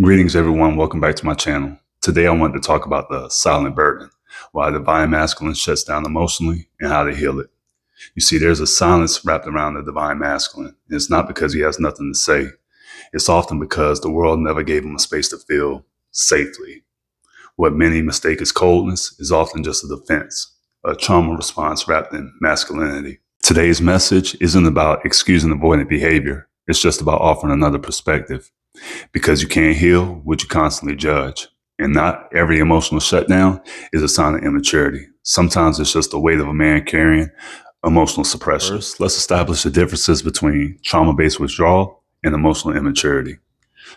Greetings, everyone. Welcome back to my channel. Today, I want to talk about the silent burden, why the divine masculine shuts down emotionally, and how to heal it. You see, there's a silence wrapped around the divine masculine. It's not because he has nothing to say. It's often because the world never gave him a space to feel safely. What many mistake as coldness is often just a defense, a trauma response wrapped in masculinity. Today's message isn't about excusing avoidant behavior. It's just about offering another perspective. Because you can't heal what you constantly judge. And not every emotional shutdown is a sign of immaturity. Sometimes it's just the weight of a man carrying emotional suppression. First, let's establish the differences between trauma-based withdrawal and emotional immaturity.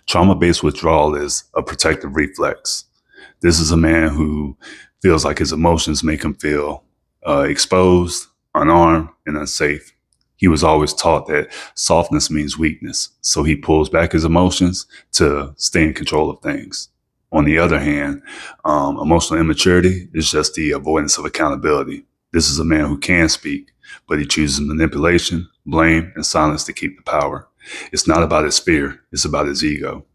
Trauma-based withdrawal is a protective reflex. This is a man who feels like his emotions make him feel exposed, unarmed, and unsafe. He was always taught that softness means weakness, so he pulls back his emotions to stay in control of things. On the other hand, emotional immaturity is just the avoidance of accountability. This is a man who can speak, but he chooses manipulation, blame, and silence to keep the power. It's not about his fear, it's about his ego.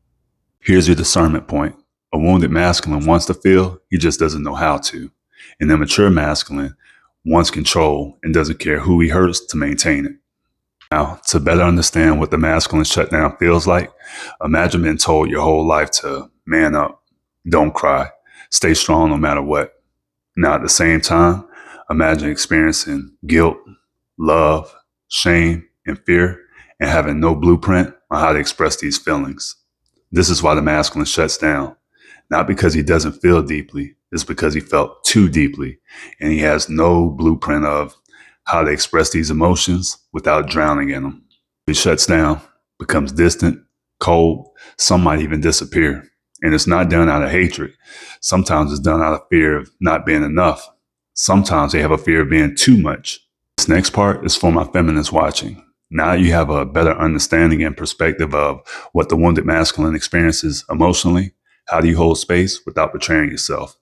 Here's your discernment point. A wounded masculine wants to feel, he just doesn't know how to. An immature masculine wants control and doesn't care who he hurts to maintain it. Now, to better understand what the masculine shutdown feels like, imagine being told your whole life to man up, don't cry, stay strong no matter what. Now, at the same time, imagine experiencing guilt, love, shame, and fear, and having no blueprint on how to express these feelings. This is why the masculine shuts down. Not because he doesn't feel deeply, it's because he felt too deeply, and he has no blueprint of how to express these emotions without drowning in them. He shuts down, becomes distant, cold, some might even disappear. And it's not done out of hatred. Sometimes it's done out of fear of not being enough. Sometimes they have a fear of being too much. This next part is for my feminists watching. Now you have a better understanding and perspective of what the wounded masculine experiences emotionally. How do you hold space without betraying yourself?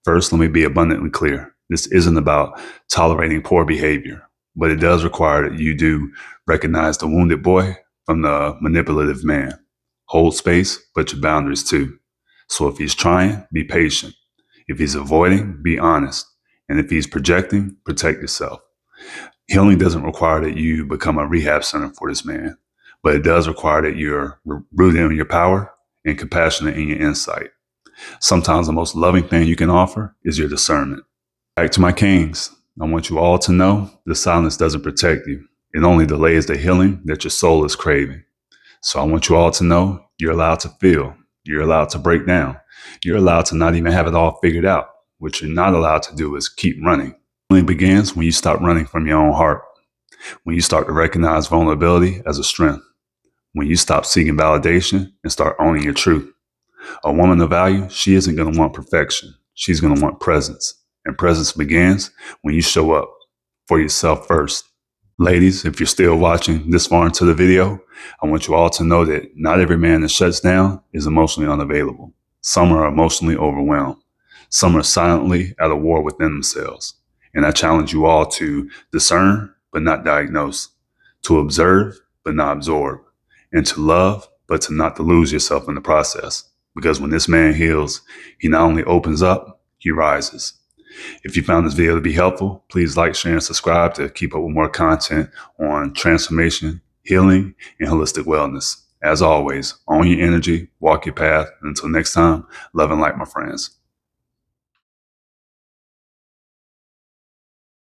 First, let me be abundantly clear. This isn't about tolerating poor behavior, but it does require that you do recognize the wounded boy from the manipulative man. Hold space, but your boundaries too. So if he's trying, be patient. If he's avoiding, be honest. And if he's projecting, protect yourself. Healing doesn't require that you become a rehab center for this man, but it does require that you're rooted in your power and compassionate in your insight. Sometimes the most loving thing you can offer is your discernment. Back to my kings, I want you all to know the silence doesn't protect you. It only delays the healing that your soul is craving. So I want you all to know you're allowed to feel. You're allowed to break down. You're allowed to not even have it all figured out. What you're not allowed to do is keep running. Healing begins when you stop running from your own heart. When you start to recognize vulnerability as a strength. When you stop seeking validation and start owning your truth. A woman of value, she isn't going to want perfection. She's going to want presence. And presence begins when you show up for yourself first. Ladies, if you're still watching this far into the video, I want you all to know that not every man that shuts down is emotionally unavailable. Some are emotionally overwhelmed. Some are silently at a war within themselves. And I challenge you all to discern, but not diagnose, to observe, but not absorb, and to love, but to not to lose yourself in the process. Because when this man heals, he not only opens up, he rises. If you found this video to be helpful, please like, share, and subscribe to keep up with more content on transformation, healing, and holistic wellness. As always, own your energy, walk your path. And until next time, love and light, my friends.